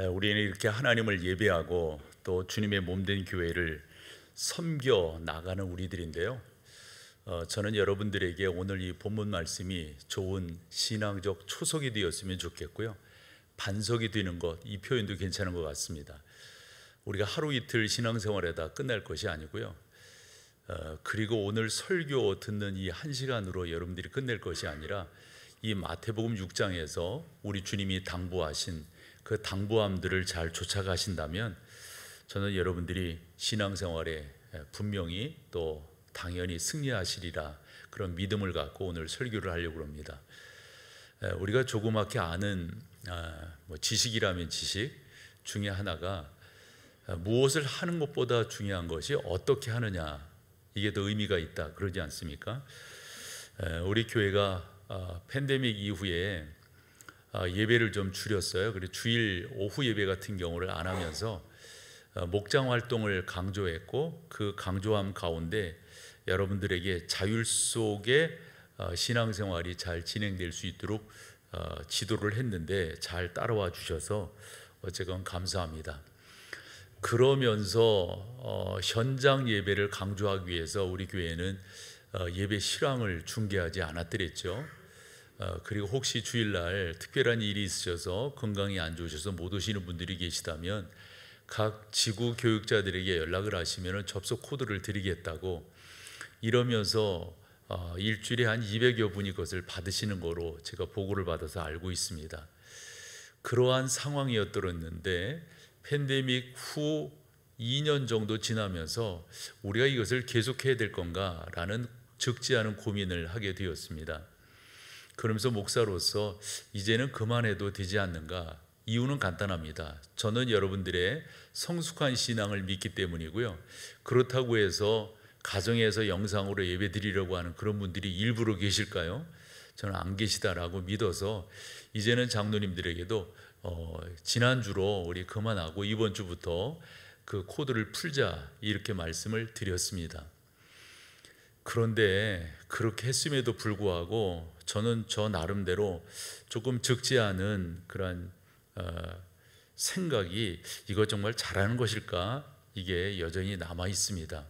우리는 이렇게 하나님을 예배하고 또 주님의 몸된 교회를 섬겨 나가는 우리들인데요. 저는 여러분들에게 오늘 이 본문 말씀이 좋은 신앙적 초석이 되었으면 좋겠고요. 반석이 되는 것, 이 표현도 괜찮은 것 같습니다. 우리가 하루 이틀 신앙생활에다 끝날 것이 아니고요. 그리고 오늘 설교 듣는 이 한 시간으로 여러분들이 끝낼 것이 아니라 이 마태복음 6장에서 우리 주님이 당부하신 그 당부함들을 잘 쫓아가신다면 저는 여러분들이 신앙생활에 분명히 또 당연히 승리하시리라, 그런 믿음을 갖고 오늘 설교를 하려고 합니다. 우리가 조그맣게 아는 지식이라면 지식 중에 하나가 무엇을 하는 것보다 중요한 것이 어떻게 하느냐, 이게 더 의미가 있다, 그러지 않습니까? 우리 교회가 팬데믹 이후에 예배를 좀 줄였어요. 그리고 주일 오후 예배 같은 경우를 안 하면서 목장 활동을 강조했고, 그 강조함 가운데 여러분들에게 자율 속에 신앙생활이 잘 진행될 수 있도록 지도를 했는데 잘 따라와 주셔서 어쨌건 감사합니다. 그러면서 현장 예배를 강조하기 위해서 우리 교회는 예배 실황을 중계하지 않았더랬죠. 그리고 혹시 주일날 특별한 일이 있으셔서 건강이 안 좋으셔서 못 오시는 분들이 계시다면 각 지구 교육자들에게 연락을 하시면 접속 코드를 드리겠다고, 이러면서 일주일에 한 200여 분이 그것을 받으시는 거로 제가 보고를 받아서 알고 있습니다. 그러한 상황이었더랬는데 팬데믹 후 2년 정도 지나면서 우리가 이것을 계속해야 될 건가라는 적지 않은 고민을 하게 되었습니다. 그러면서 목사로서 이제는 그만해도 되지 않는가? 이유는 간단합니다. 저는 여러분들의 성숙한 신앙을 믿기 때문이고요. 그렇다고 해서 가정에서 영상으로 예배 드리려고 하는 그런 분들이 일부러 계실까요? 저는 안 계시다라고 믿어서 이제는 장로님들에게도 지난주로 우리 그만하고 이번 주부터 그 코드를 풀자, 이렇게 말씀을 드렸습니다. 그런데 그렇게 했음에도 불구하고 저는 저 나름대로 조금 적지 않은 그런 생각이, 이거 정말 잘하는 것일까? 이게 여전히 남아 있습니다.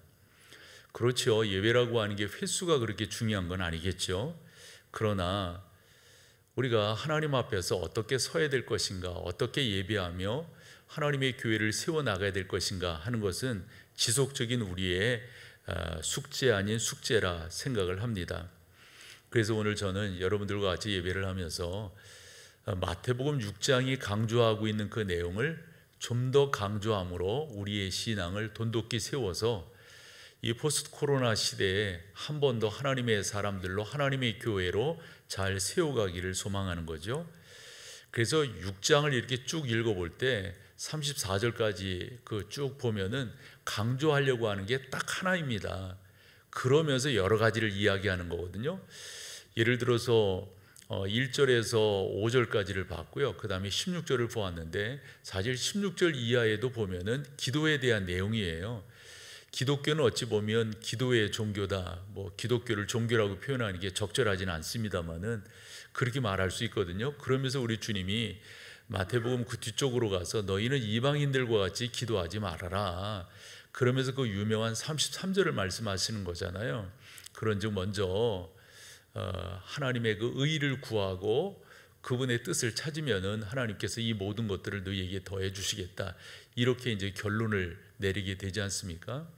그렇죠. 예배라고 하는 게 횟수가 그렇게 중요한 건 아니겠죠. 그러나 우리가 하나님 앞에서 어떻게 서야 될 것인가, 어떻게 예배하며 하나님의 교회를 세워나가야 될 것인가 하는 것은 지속적인 우리의 숙제 아닌 숙제라 생각을 합니다. 그래서 오늘 저는 여러분들과 같이 예배를 하면서 마태복음 6장이 강조하고 있는 그 내용을 좀 더 강조함으로 우리의 신앙을 돈독히 세워서 이 포스트 코로나 시대에 한 번 더 하나님의 사람들로, 하나님의 교회로 잘 세워가기를 소망하는 거죠. 그래서 6장을 이렇게 쭉 읽어볼 때 34절까지 그 쭉 보면은 강조하려고 하는 게 딱 하나입니다. 그러면서 여러 가지를 이야기하는 거거든요. 예를 들어서 1절에서 5절까지를 봤고요. 그 다음에 16절을 보았는데 사실 16절 이하에도 보면은 기도에 대한 내용이에요. 기독교는 어찌 보면 기도의 종교다, 기독교를 종교라고 표현하는 게 적절하지는 않습니다만은 그렇게 말할 수 있거든요. 그러면서 우리 주님이 마태복음 그 뒤쪽으로 가서 너희는 이방인들과 같이 기도하지 말아라, 그러면서 그 유명한 33절을 말씀하시는 거잖아요. 그런즉 먼저 하나님의 그 의를 구하고 그분의 뜻을 찾으면은 하나님께서 이 모든 것들을 너희에게 더해 주시겠다, 이렇게 이제 결론을 내리게 되지 않습니까?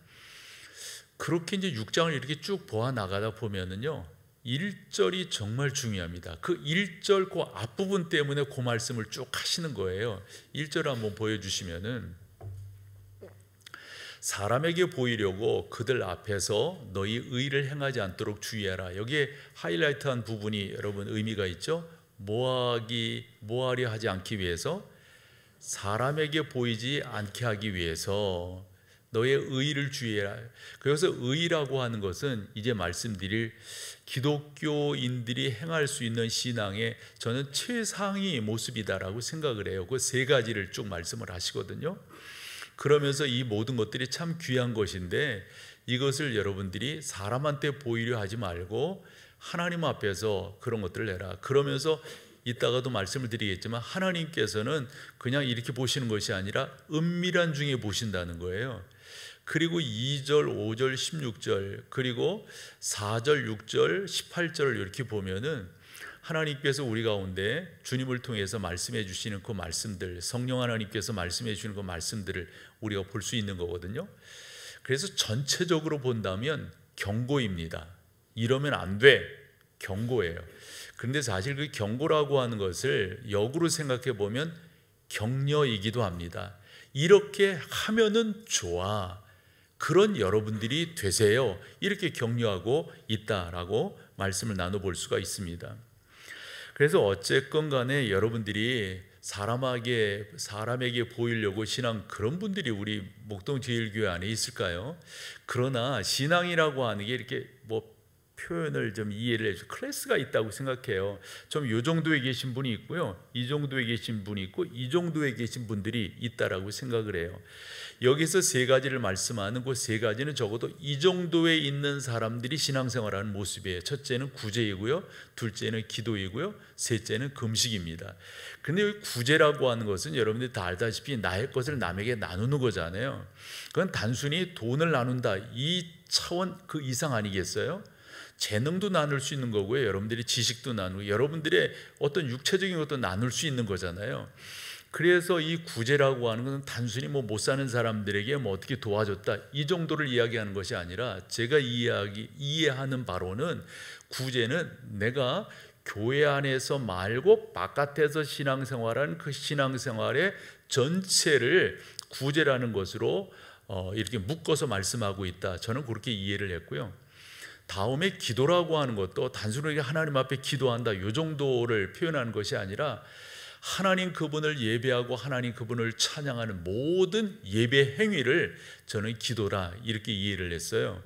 그렇게 이제 6장을 이렇게 쭉 보아 나가다 보면은요, 1절이 정말 중요합니다. 그 1절 그 앞부분 때문에 그 말씀을 쭉 하시는 거예요. 1절 한번 보여주시면은, 사람에게 보이려고 그들 앞에서 너희 의를 행하지 않도록 주의하라. 여기에 하이라이트한 부분이 여러분 의미가 있죠. 뭐하려 하지 않기 위해서, 사람에게 보이지 않게 하기 위해서 너의 의를 주의해라. 그래서 의라고 하는 것은 이제 말씀드릴 기독교인들이 행할 수 있는 신앙의 저는 최상위 모습이다라고 생각을 해요. 그 세 가지를 쭉 말씀을 하시거든요. 그러면서 이 모든 것들이 참 귀한 것인데 이것을 여러분들이 사람한테 보이려 하지 말고 하나님 앞에서 그런 것들을 해라. 그러면서 이따가도 말씀을 드리겠지만 하나님께서는 그냥 이렇게 보시는 것이 아니라 은밀한 중에 보신다는 거예요. 그리고 2절, 5절, 16절 그리고 4절, 6절, 18절을 이렇게 보면은 하나님께서 우리 가운데 주님을 통해서 말씀해 주시는 그 말씀들, 성령 하나님께서 말씀해 주시는 그 말씀들을 우리가 볼 수 있는 거거든요. 그래서 전체적으로 본다면 경고입니다. 이러면 안 돼, 경고예요. 그런데 사실 그 경고라고 하는 것을 역으로 생각해 보면 격려이기도 합니다. 이렇게 하면은 좋아, 그런 여러분들이 되세요, 이렇게 격려하고 있다라고 말씀을 나눠볼 수가 있습니다. 그래서 어쨌건 간에 여러분들이 사람에게 보이려고 신앙, 그런 분들이 우리 목동제일교회 안에 있을까요? 그러나 신앙이라고 하는 게 이렇게 표현을 좀 이해를 해서 클래스가 있다고 생각해요. 좀 이 정도에 계신 분이 있고요, 이 정도에 계신 분이 있고, 이 정도에 계신 분들이 있다라고 생각을 해요. 여기서 세 가지를 말씀하는 그 세 가지는 적어도 이 정도에 있는 사람들이 신앙생활하는 모습이에요. 첫째는 구제이고요, 둘째는 기도이고요, 셋째는 금식입니다. 근데 여기 구제라고 하는 것은 여러분들이 다 알다시피 나의 것을 남에게 나누는 거잖아요. 그건 단순히 돈을 나눈다, 이 차원 그 이상 아니겠어요? 재능도 나눌 수 있는 거고요, 여러분들이 지식도 나누고, 여러분들의 어떤 육체적인 것도 나눌 수 있는 거잖아요. 그래서 이 구제라고 하는 것은 단순히 못 사는 사람들에게 어떻게 도와줬다, 이 정도를 이야기하는 것이 아니라, 제가 이해하는 바로는 구제는 내가 교회 안에서 말고 바깥에서 신앙생활하는 그 신앙생활의 전체를 구제라는 것으로 이렇게 묶어서 말씀하고 있다, 저는 그렇게 이해를 했고요. 다음에 기도라고 하는 것도 단순하게 하나님 앞에 기도한다, 이 정도를 표현하는 것이 아니라 하나님 그분을 예배하고 하나님 그분을 찬양하는 모든 예배 행위를 저는 기도라, 이렇게 이해를 했어요.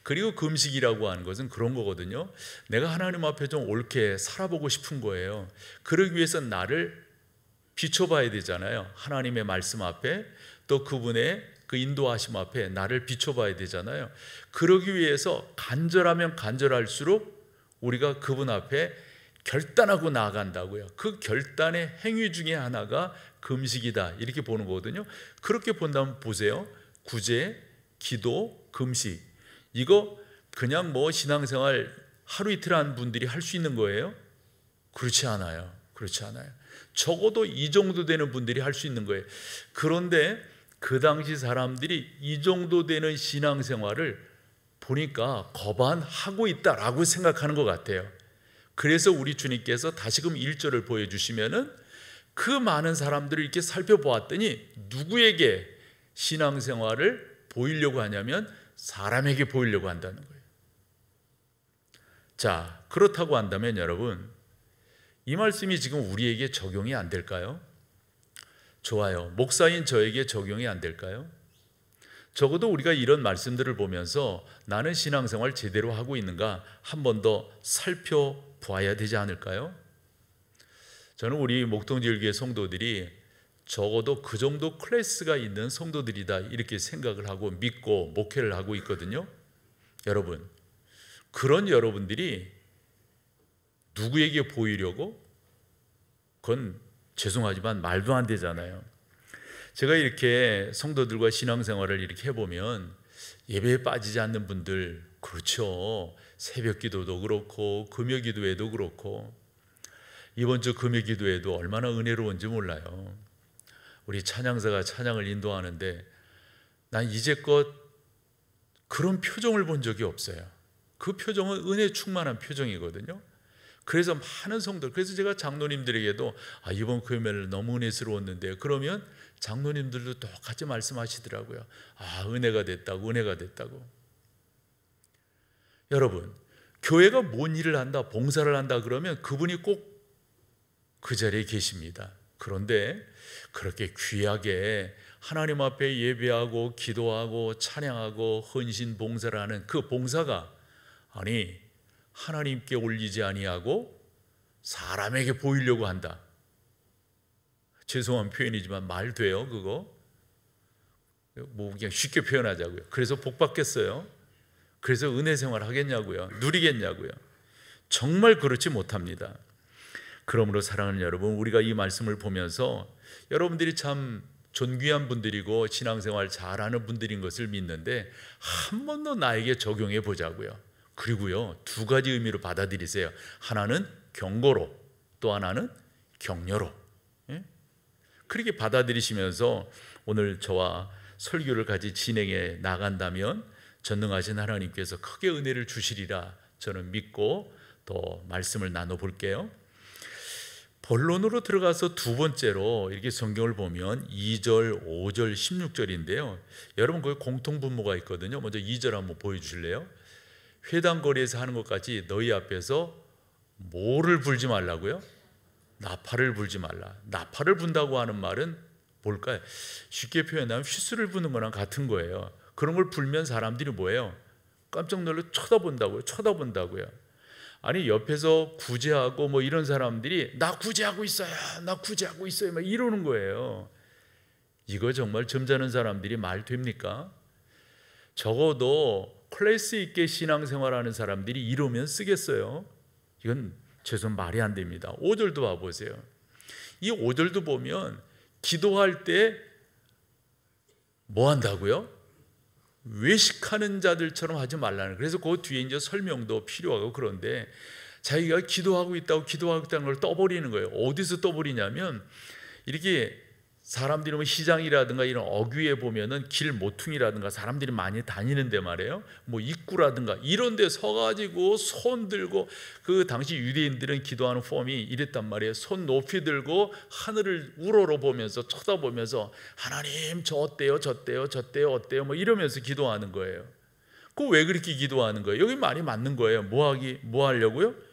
그리고 금식이라고 하는 것은 그런 거거든요. 내가 하나님 앞에 좀 옳게 살아보고 싶은 거예요. 그러기 위해서 나를 비춰봐야 되잖아요. 하나님의 말씀 앞에, 또 그분의 그 인도하심 앞에 나를 비춰봐야 되잖아요. 그러기 위해서 간절하면 간절할수록 우리가 그분 앞에 결단하고 나아간다고요. 그 결단의 행위 중에 하나가 금식이다, 이렇게 보는 거거든요. 그렇게 본다면 보세요. 구제, 기도, 금식, 이거 그냥 신앙생활 하루 이틀 한 분들이 할 수 있는 거예요? 그렇지 않아요. 그렇지 않아요. 적어도 이 정도 되는 분들이 할 수 있는 거예요. 그런데 그 당시 사람들이 이 정도 되는 신앙생활을 보니까 거반하고 있다라고 생각하는 것 같아요. 그래서 우리 주님께서 다시금 1절을 보여주시면은 그 많은 사람들을 이렇게 살펴보았더니 누구에게 신앙생활을 보이려고 하냐면 사람에게 보이려고 한다는 거예요. 자, 그렇다고 한다면 여러분, 이 말씀이 지금 우리에게 적용이 안 될까요? 좋아요. 목사인 저에게 적용이 안 될까요? 적어도 우리가 이런 말씀들을 보면서 나는 신앙생활 제대로 하고 있는가 한 번 더 살펴봐야 되지 않을까요? 저는 우리 목동제일교회 성도들이 적어도 그 정도 클래스가 있는 성도들이다, 이렇게 생각을 하고 믿고 목회를 하고 있거든요. 여러분, 그런 여러분들이 누구에게 보이려고? 그건 죄송하지만 말도 안 되잖아요. 제가 이렇게 성도들과 신앙생활을 이렇게 해보면 예배에 빠지지 않는 분들, 그렇죠. 새벽 기도도 그렇고 금요 기도회도 그렇고, 이번 주 금요 기도회도 얼마나 은혜로운지 몰라요. 우리 찬양사가 찬양을 인도하는데 난 이제껏 그런 표정을 본 적이 없어요. 그 표정은 은혜 충만한 표정이거든요. 그래서 많은 성도들, 그래서 제가 장로님들에게도 이번 금요일 너무 은혜스러웠는데, 그러면 장로님들도 똑같이 말씀하시더라고요. 은혜가 됐다고, 은혜가 됐다고. 여러분, 교회가 뭔 일을 한다, 봉사를 한다 그러면 그분이 꼭 그 자리에 계십니다. 그런데 그렇게 귀하게 하나님 앞에 예배하고 기도하고 찬양하고 헌신 봉사를 하는 그 봉사가 하나님께 올리지 아니하고 사람에게 보이려고 한다. 죄송한 표현이지만 말 돼요, 그거? 그냥 쉽게 표현하자고요. 그래서 복 받겠어요? 그래서 은혜 생활 하겠냐고요? 누리겠냐고요? 정말 그렇지 못합니다. 그러므로 사랑하는 여러분, 우리가 이 말씀을 보면서 여러분들이 참 존귀한 분들이고 신앙생활 잘하는 분들인 것을 믿는데 한 번 더 나에게 적용해 보자고요. 그리고요, 두 가지 의미로 받아들이세요. 하나는 경고로, 또 하나는 격려로. 그렇게 받아들이시면서 오늘 저와 설교를 같이 진행해 나간다면 전능하신 하나님께서 크게 은혜를 주시리라 저는 믿고 더 말씀을 나눠볼게요. 본론으로 들어가서 두 번째로 이렇게 성경을 보면 2절, 5절, 16절인데요. 여러분 거기 공통분모가 있거든요. 먼저 2절 한번 보여주실래요? 회당거리에서 하는 것까지 너희 앞에서 뭐를 불지 말라고요? 나팔을 불지 말라. 나팔을 분다고 하는 말은 뭘까요? 쉽게 표현하면 휘슬을 부는 거랑 같은 거예요. 그런 걸 불면 사람들이 뭐예요? 깜짝 놀라 쳐다본다고요. 아니 옆에서 구제하고 뭐 이런 사람들이 나 구제하고 있어요, 나 구제하고 있어요 막 이러는 거예요. 이거 정말 점잖은 사람들이 말 됩니까? 적어도 클래스 있게 신앙생활하는 사람들이 이러면 쓰겠어요? 이건 최소한 말이 안 됩니다. 5절도 봐보세요. 이 5절도 보면 기도할 때 뭐 한다고요? 외식하는 자들처럼 하지 말라는. 그래서 그 뒤에 이제 설명도 필요하고 그런데 자기가 기도하고 있다는 걸 떠버리는 거예요. 어디서 떠버리냐면 이렇게 사람들이 뭐 시장이라든가 이런 어귀에 보면은 길 모퉁이라든가 사람들이 많이 다니는데 말이에요. 뭐 입구라든가 이런 데 서가지고 손 들고, 그 당시 유대인들은 기도하는 폼이 이랬단 말이에요. 손 높이 들고 하늘을 우러러 보면서 쳐다보면서 하나님 저 어때요 어때요 뭐 이러면서 기도하는 거예요. 그 왜 그렇게 기도하는 거예요? 여기 말이 맞는 거예요. 뭐 하려고요?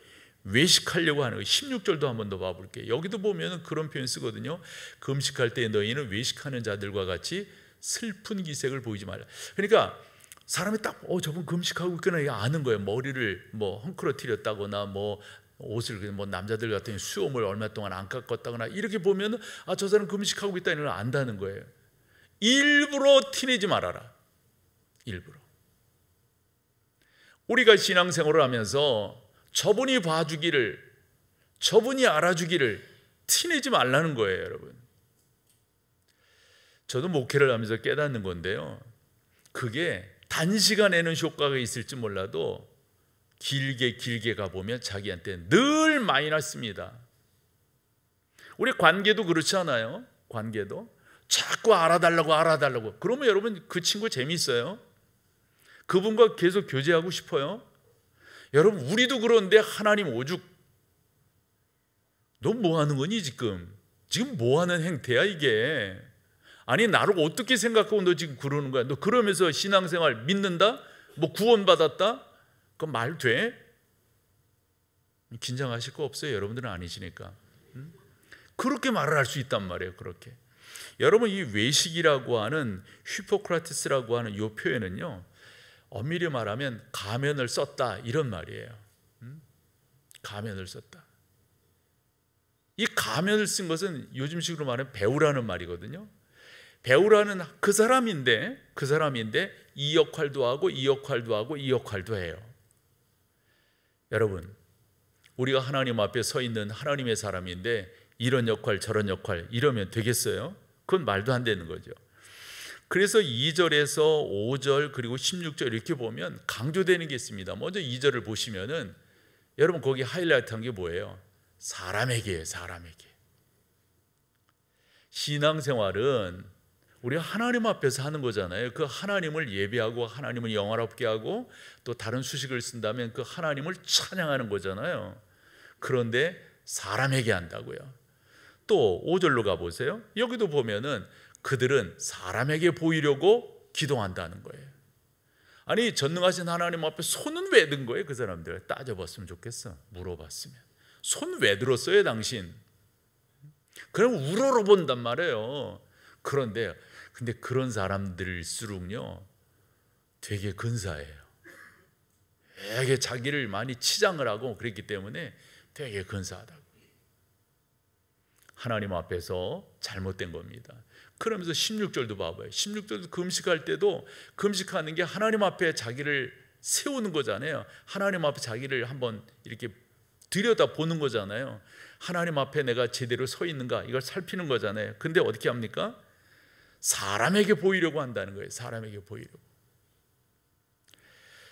외식하려고 하는 거예요. 16절도 한 번 더 봐볼게요. 여기도 보면 그런 표현 쓰거든요. 금식할 때 너희는 외식하는 자들과 같이 슬픈 기색을 보이지 말라. 그러니까 사람이 딱 저분 금식하고 있구나 이거 아는 거예요. 머리를 뭐 헝클어뜨렸다거나 뭐 옷을 뭐 남자들 같은 수염을 얼마 동안 안 깎았다거나 이렇게 보면 저 사람 금식하고 있다는 걸 안다는 거예요. 일부러 티내지 말아라. 일부러. 우리가 신앙생활을 하면서 저분이 봐주기를, 저분이 알아주기를 티내지 말라는 거예요, 여러분. 저도 목회를 하면서 깨닫는 건데요. 그게 단시간에는 효과가 있을지 몰라도 길게 가보면 자기한테 늘 마이너스입니다. 우리 관계도 그렇지 않아요? 관계도 자꾸 알아달라고. 그러면 여러분 그 친구 재밌어요? 그분과 계속 교제하고 싶어요? 여러분 우리도 그런데 하나님 오죽 너 뭐 하는 거니 지금 뭐 하는 행태야 이게? 아니 나를 어떻게 생각하고 너 지금 그러는 거야? 너 그러면서 신앙생활 믿는다? 뭐 구원받았다? 그 말 돼? 긴장하실 거 없어요. 여러분들은 아니시니까. 그렇게 말을 할 수 있단 말이에요. 그렇게. 여러분 이 외식이라고 하는 히포크라테스라고 하는 이 표현은요, 엄밀히 말하면 가면을 썼다 이런 말이에요. 가면을 썼다. 이 가면을 쓴 것은 요즘식으로 말하면 배우라는 말이거든요. 배우라는 그 사람인데 이 역할도 하고 이 역할도 하고 이 역할도 해요. 여러분 우리가 하나님 앞에 서 있는 하나님의 사람인데 이런 역할 저런 역할 이러면 되겠어요? 그건 말도 안 되는 거죠. 그래서 2절에서 5절 그리고 16절 이렇게 보면 강조되는 게 있습니다. 먼저 2절을 보시면은 여러분 거기 하이라이트한 게 뭐예요? 사람에게. 신앙생활은 우리가 하나님 앞에서 하는 거잖아요. 그 하나님을 예배하고 하나님을 영화롭게 하고 또 다른 수식을 쓴다면 그 하나님을 찬양하는 거잖아요. 그런데 사람에게 한다고요. 또 5절로 가보세요. 여기도 보면은 그들은 사람에게 보이려고 기도한다는 거예요. 아니 전능하신 하나님 앞에 손은 왜 든 거예요? 그 사람들 따져봤으면 좋겠어. 물어봤으면 손 왜 들었어요 당신? 그럼 우러러 본단 말이에요. 근데 그런 사람들일수록요 되게 근사해요. 되게 자기를 많이 치장을 하고 그랬기 때문에 되게 근사하다고. 하나님 앞에서 잘못된 겁니다. 그러면서 16절도 봐봐요. 16절도 금식할 때도 금식하는 게 하나님 앞에 자기를 세우는 거잖아요. 하나님 앞에 자기를 한번 이렇게 들여다보는 거잖아요. 하나님 앞에 내가 제대로 서 있는가 이걸 살피는 거잖아요. 근데 어떻게 합니까? 사람에게 보이려고 한다는 거예요. 사람에게 보이려고.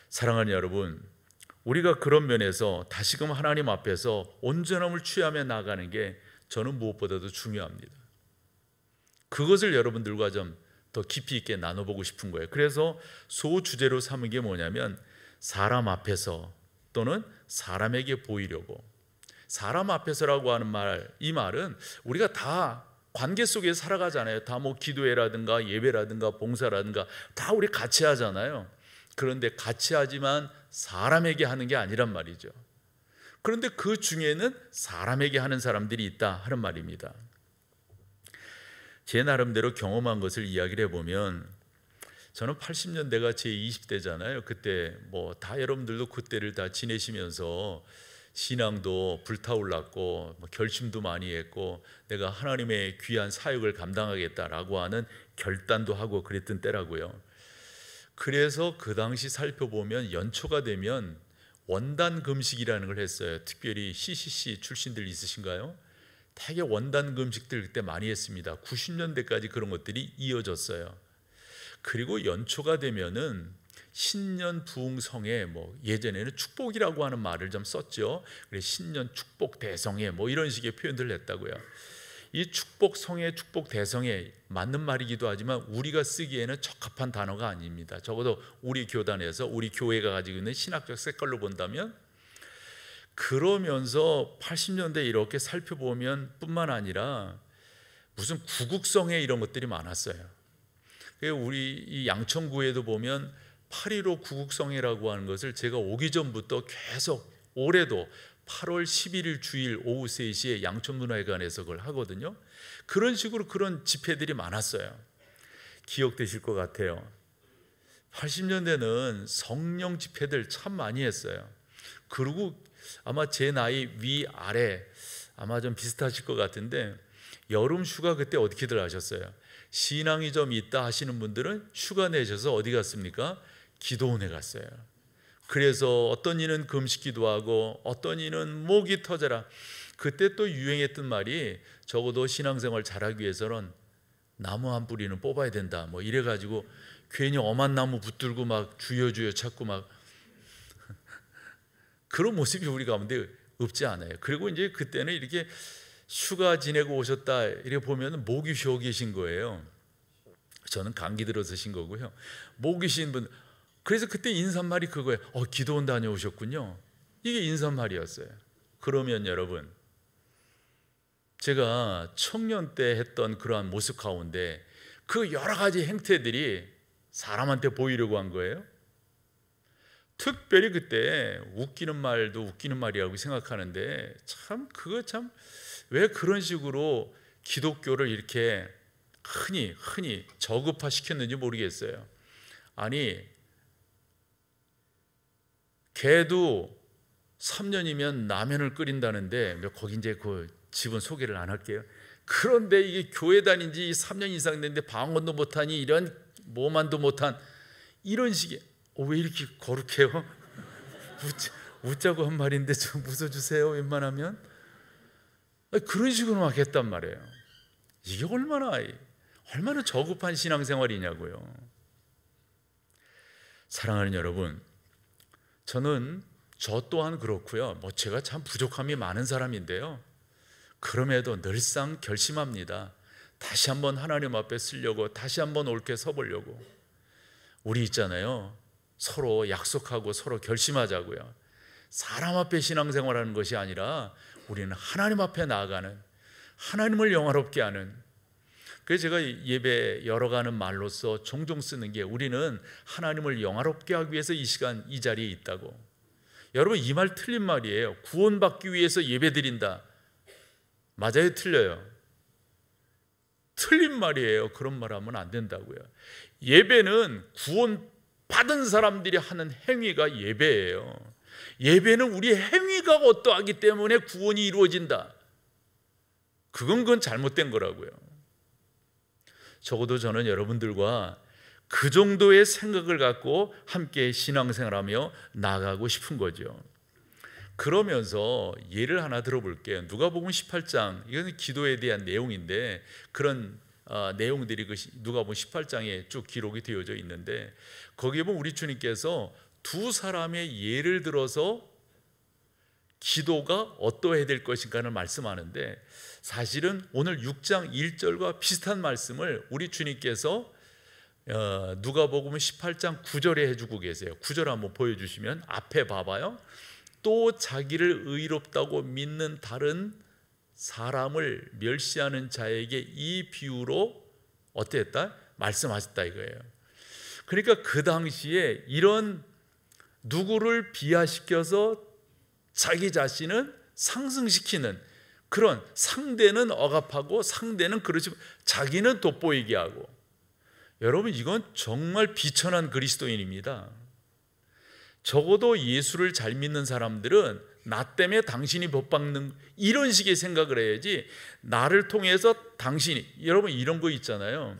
사랑하는 여러분, 우리가 그런 면에서 다시금 하나님 앞에서 온전함을 취하며 나가는 게 저는 무엇보다도 중요합니다. 그것을 여러분들과 좀 더 깊이 있게 나눠보고 싶은 거예요. 그래서 소주제로 삼은 게 뭐냐면 사람 앞에서 또는 사람에게 보이려고. 사람 앞에서라고 하는 말, 이 말은 우리가 다 관계 속에 살아가잖아요. 다 뭐 기도회라든가 예배라든가 봉사라든가 다 우리 같이 하잖아요. 그런데 같이 하지만 사람에게 하는 게 아니란 말이죠. 그런데 그 중에는 사람에게 하는 사람들이 있다 하는 말입니다. 제 나름대로 경험한 것을 이야기를 해보면, 저는 80년대가 제 20대잖아요. 그때 뭐 다 여러분들도 그때를 다 지내시면서 신앙도 불타올랐고 결심도 많이 했고 내가 하나님의 귀한 사역을 감당하겠다라고 하는 결단도 하고 그랬던 때라고요. 그래서 그 당시 살펴보면 연초가 되면 원단 금식이라는 걸 했어요. 특별히 CCC 출신들 있으신가요? 되게 원단 금식들 그때 많이 했습니다. 90년대까지 그런 것들이 이어졌어요. 그리고 연초가 되면은 신년 부흥성에 뭐 예전에는 축복이라고 하는 말을 좀 썼죠. 그래서 신년 축복 대성회 뭐 이런 식의 표현들을 했다고요. 이 축복성회, 축복 대성회 맞는 말이기도 하지만 우리가 쓰기에는 적합한 단어가 아닙니다. 적어도 우리 교단에서 우리 교회가 가지고 있는 신학적 색깔로 본다면. 그러면서 80년대 이렇게 살펴보면 뿐만 아니라 무슨 구국성회 이런 것들이 많았어요. 우리 이 양천구에도 보면 8.15 구국성회라고 하는 것을 제가 오기 전부터 계속 올해도 8월 11일 주일 오후 3시에 양천문화회관에서 그걸 하거든요. 그런 식으로 그런 집회들이 많았어요. 기억되실 것 같아요. 80년대는 성령 집회들 참 많이 했어요. 그리고 아마 제 나이 위아래 아마 좀 비슷하실 것 같은데 여름 휴가 그때 어떻게들 하셨어요? 신앙이 좀 있다 하시는 분들은 휴가 내셔서 어디 갔습니까? 기도원에 갔어요. 그래서 어떤 이는 금식기도 하고 어떤 이는 목이 터져라. 그때 또 유행했던 말이 적어도 신앙생활 잘하기 위해서는 나무 한 뿌리는 뽑아야 된다 뭐 이래가지고 괜히 엄한 나무 붙들고 막 주여 찾고 막 그런 모습이 우리 가운데 없지 않아요. 그리고 이제 그때는 이렇게 휴가 지내고 오셨다 이렇게 보면 목이 쉬어 계신 거예요. 저는 감기 들어서 신 거고요. 목이 쉰 분, 그래서 그때 인사말이 그거예요. 기도원 다녀오셨군요. 이게 인사말이었어요. 그러면 여러분, 제가 청년 때 했던 그러한 모습 가운데 그 여러 가지 행태들이 사람한테 보이려고 한 거예요. 특별히 그때 웃기는 말도 웃기는 말이라고 생각하는데 참 그거 참 왜 그런 식으로 기독교를 이렇게 흔히 저급화 시켰는지 모르겠어요. 아니, 개도 3년이면 라면을 끓인다는데 거기 이제 그 집은 소개를 안 할게요. 그런데 이게 교회 다닌 지 3년 이상 됐는데 방언도 못하니 이런 뭐만도 못한 이런 식의 왜 이렇게 거룩해요? 웃자고 한 말인데 좀 웃어주세요 웬만하면. 그런 식으로 막 했단 말이에요. 이게 얼마나 저급한 신앙생활이냐고요. 사랑하는 여러분, 저는 저 또한 그렇고요. 제가 참 부족함이 많은 사람인데요. 그럼에도 늘상 결심합니다. 다시 한번 하나님 앞에 쓰려고, 다시 한번 옳게 서보려고. 우리 있잖아요. 서로 약속하고 서로 결심하자고요. 사람 앞에 신앙생활하는 것이 아니라 우리는 하나님 앞에 나아가는, 하나님을 영화롭게 하는. 그래서 제가 예배 열어가는 말로서 종종 쓰는 게 우리는 하나님을 영화롭게 하기 위해서 이 시간 이 자리에 있다고. 여러분, 이 말 틀린 말이에요. 구원받기 위해서 예배 드린다. 맞아요? 틀려요? 틀린 말이에요. 그런 말 하면 안 된다고요. 예배는 구원받은 사람들이 하는 행위가 예배예요. 예배는 우리 행위가 어떠하기 때문에 구원이 이루어진다. 그건 잘못된 거라고요. 적어도 저는 여러분들과 그 정도의 생각을 갖고 함께 신앙생활하며 나아가고 싶은 거죠. 그러면서 예를 하나 들어볼게요. 누가복음 18장, 이건 기도에 대한 내용인데 그런 내용들이 그 누가복음 18장에 쭉 기록이 되어져 있는데, 거기에 보면 우리 주님께서 두 사람의 예를 들어서 기도가 어떠해야 될 것인가를 말씀하는데, 사실은 오늘 6장 1절과 비슷한 말씀을 우리 주님께서 누가복음 18장 9절에 해주고 계세요. 9절 한번 보여주시면, 앞에 봐봐요. 또 자기를 의롭다고 믿는 다른 사람을 멸시하는 자에게 이 비유로 어땠다? 말씀하셨다 이거예요. 그러니까 그 당시에 이런 누구를 비하시켜서 자기 자신은 상승시키는 그런, 상대는 억압하고 상대는 그렇지, 자기는 돋보이게 하고, 여러분 이건 정말 비천한 그리스도인입니다. 적어도 예수를 잘 믿는 사람들은 나 때문에 당신이 복받는, 이런 식의 생각을 해야지, 나를 통해서 당신이, 여러분 이런 거 있잖아요.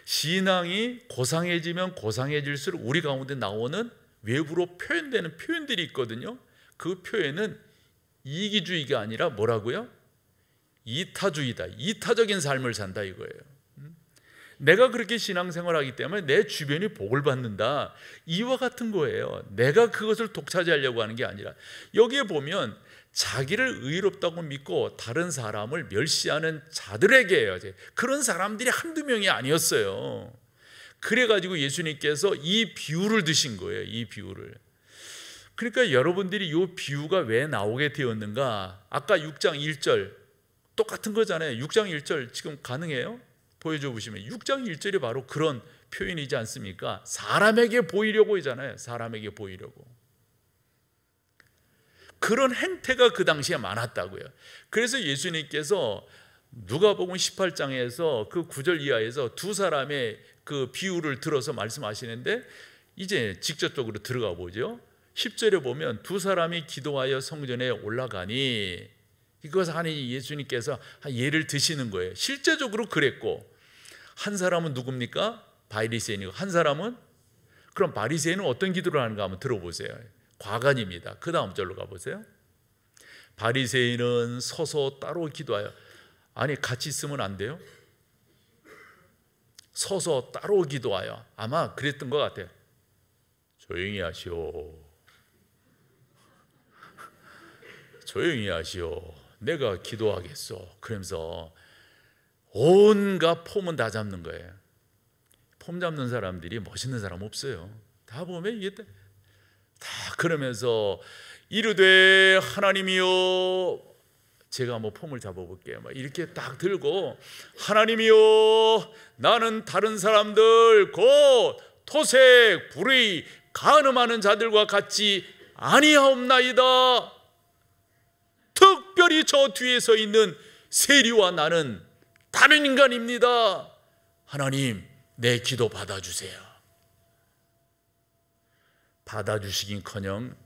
신앙이 고상해지면 고상해질수록 우리 가운데 나오는 외부로 표현되는 표현들이 있거든요. 그 표현은 이기주의가 아니라 뭐라고요? 이타주의다. 이타적인 삶을 산다 이거예요. 내가 그렇게 신앙생활하기 때문에 내 주변이 복을 받는다, 이와 같은 거예요. 내가 그것을 독차지하려고 하는 게 아니라, 여기에 보면 자기를 의롭다고 믿고 다른 사람을 멸시하는 자들에게요. 그런 사람들이 한두 명이 아니었어요. 그래가지고 예수님께서 이 비유를 드신 거예요. 이 비유를. 그러니까 여러분들이 이 비유가 왜 나오게 되었는가? 아까 6장 1절 똑같은 거잖아요. 6장 1절 지금 가능해요? 보여줘 보시면 6장 1절이 바로 그런 표현이지 않습니까? 사람에게 보이려고 하잖아요. 사람에게 보이려고. 그런 행태가 그 당시에 많았다고요. 그래서 예수님께서 누가복음 18장에서 그 9절 이하에서 두 사람의 그 비유를 들어서 말씀하시는데, 이제 직접적으로 들어가 보죠. 10절에 보면 두 사람이 기도하여 성전에 올라가니, 이것을 하니 예수님께서 예를 드시는 거예요. 실제적으로 그랬고, 한 사람은 누굽니까? 바리새인이고, 한 사람은, 그럼 바리새인은 어떤 기도를 하는가 한번 들어보세요. 과간입니다. 그 다음 절로 가보세요. 바리새인은 서서 따로 기도하여, 아니 같이 있으면 안 돼요? 서서 따로 기도하여, 아마 그랬던 것 같아요. 조용히 하시오. 조용히 하시오. 내가 기도하겠소. 그러면서 온갖 폼은 다 잡는 거예요. 폼 잡는 사람들이 멋있는 사람 없어요. 다 보면 이게 다 그러면서 이르되 하나님이여, 제가 한번 폼을 잡아볼게요. 막 이렇게 딱 들고, 하나님이여, 나는 다른 사람들 곧 토색, 불의, 간음하는 자들과 같이 아니하옵나이다. 특별히 저 뒤에 서 있는 세리와 나는 다른 인간입니다. 하나님, 내 기도 받아주세요. 받아주시긴커녕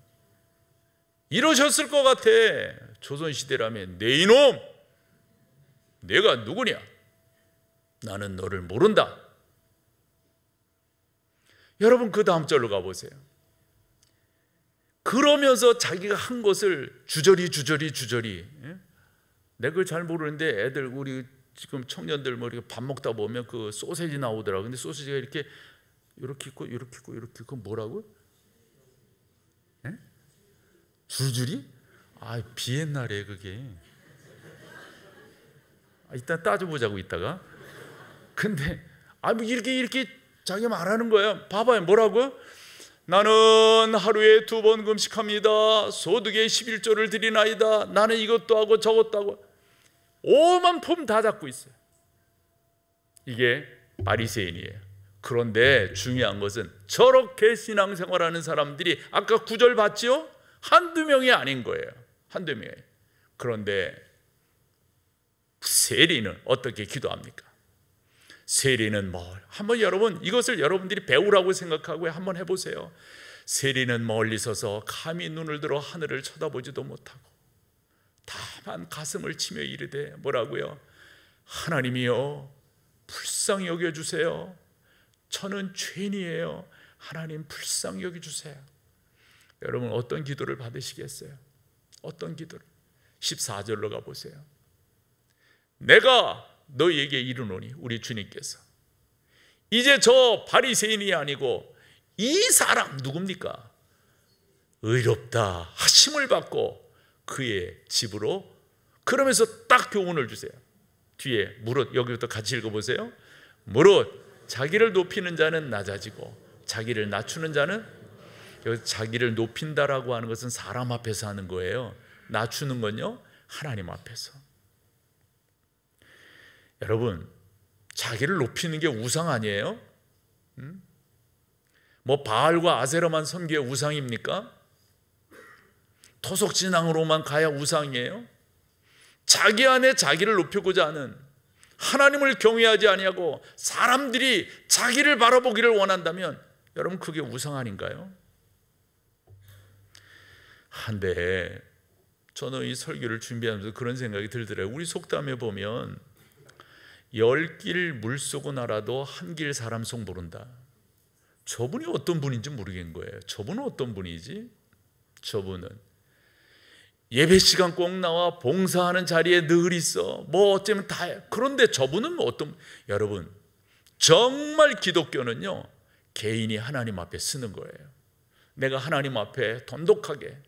이러셨을 것 같아. 조선시대라면 내 이놈, 내가 누구냐? 나는 너를 모른다. 여러분 그 다음 절로 가보세요. 그러면서 자기가 한 것을 주저리 내가 그걸 잘 모르는데, 애들 우리 지금 청년들 뭐 이렇게 밥 먹다 보면 그 소세지 나오더라고. 근데 소세지가 이렇게 있고 뭐라고? 예? 줄줄이? 아, 비엔나래 그게. 이따 따져보자고 이따가. 근데 뭐 이렇게 자기가 말하는 거야. 봐봐요. 뭐라고? 나는 하루에 2번 금식합니다. 소득의 11조를 드리나이다. 나는 이것도 하고 저것도 하고, 오만 폼 다 잡고 있어요. 이게 바리새인이에요. 그런데 중요한 것은 저렇게 신앙생활하는 사람들이 아까 9절 봤지요? 한두 명이 아닌 거예요. 한두 명이에요. 그런데 세리는 어떻게 기도합니까? 세리는 한번 여러분 이것을 여러분들이 배우라고 생각하고 한번 해보세요. 세리는 멀리 서서 감히 눈을 들어 하늘을 쳐다보지도 못하고 다만 가슴을 치며 이르되 뭐라고요? 하나님이여 불쌍히 여겨주세요. 저는 죄인이에요. 하나님 불쌍히 여겨주세요. 여러분 어떤 기도를 받으시겠어요? 어떤 기도를? 14절로 가보세요. 내가 너희에게 이르노니, 우리 주님께서 이제 저 바리새인이 아니고 이 사람 누굽니까? 의롭다 하심을 받고 그의 집으로, 그러면서 딱 교훈을 주세요. 뒤에 무릇, 여기부터 같이 읽어보세요. 무릇 자기를 높이는 자는 낮아지고 자기를 낮추는 자는, 여기서 자기를 높인다라고 하는 것은 사람 앞에서 하는 거예요. 낮추는 건요, 하나님 앞에서. 여러분, 자기를 높이는 게 우상 아니에요? 뭐 바알과 아세라만 섬기의 우상입니까? 토속진앙으로만 가야 우상이에요? 자기 안에 자기를 높이고자 하는, 하나님을 경외하지 아니하고 사람들이 자기를 바라보기를 원한다면 여러분, 그게 우상 아닌가요? 한데 저는 이 설교를 준비하면서 그런 생각이 들더라고요. 우리 속담에 보면 10길 물쏘고 나라도 한 길 사람 속 모른다. 저분이 어떤 분인지 모르겠는 거예요. 저분은 어떤 분이지? 저분은 예배 시간 꼭 나와 봉사하는 자리에 늘 있어. 뭐 어쩌면 다 해. 그런데 저분은 어떤, 여러분, 정말 기독교는요, 개인이 하나님 앞에 쓰는 거예요. 내가 하나님 앞에 돈독하게.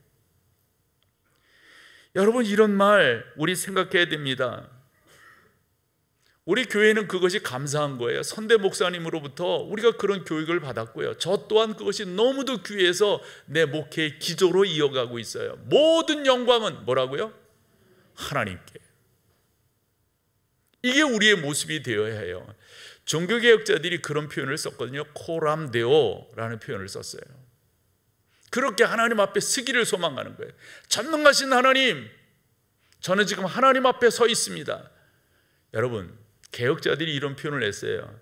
여러분, 이런 말 우리 생각해야 됩니다. 우리 교회는 그것이 감사한 거예요. 선대 목사님으로부터 우리가 그런 교육을 받았고요. 저 또한 그것이 너무도 귀해서 내 목회의 기조로 이어가고 있어요. 모든 영광은 뭐라고요? 하나님께. 이게 우리의 모습이 되어야 해요. 종교개혁자들이 그런 표현을 썼거든요. 코람데오라는 표현을 썼어요. 그렇게 하나님 앞에 서기를 소망하는 거예요. 전능하신 하나님, 저는 지금 하나님 앞에 서 있습니다. 여러분, 개혁자들이 이런 표현을 했어요.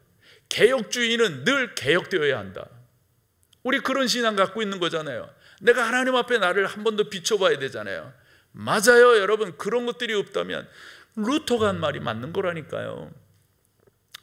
개혁주의는 늘 개혁되어야 한다. 우리 그런 신앙 갖고 있는 거잖아요. 내가 하나님 앞에 나를 한 번 더 비춰봐야 되잖아요. 맞아요, 여러분. 그런 것들이 없다면 루터가 한 말이 맞는 거라니까요.